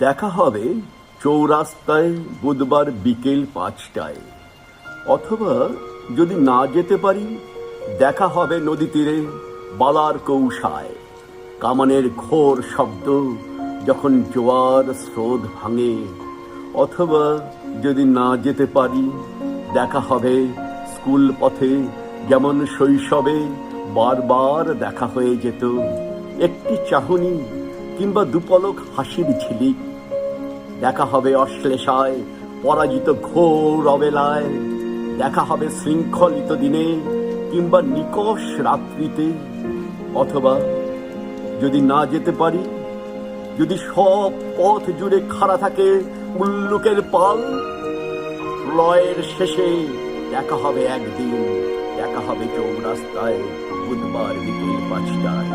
দেখা হবে চৌরাস্তায় বুধবার বিকেল 5টায়, অথবা যদি না যেতে পারি দেখা হবে নদী তীরে বালার কৌশায়। কামানের ঘোর শব্দ যখন জোয়ার স্রোত ভাঙে, অথবা যদি না যেতে পারি দেখা হবে স্কুল পথে, যেমন শৈশবে বারবার দেখা হয়ে যেত একটি চাহনি কিংবা দুপলক হাসির ঝিলিক। দেখা হবে অশ্লেষায় পরাজিত ঘোর অবেলায়, দেখা হবে শৃঙ্খলিত দিনে কিংবা নিকষ রাত্রিতে। অথবা যদি না যেতে পারি, যদি সব পথ জুড়ে খাড়া থাকে মুল্লুকের পাল, প্রলয়ের শেষে দেখা হবে একদিন, দেখা হবে চৌরাস্তায় বুধবার বিকেল 5টায়।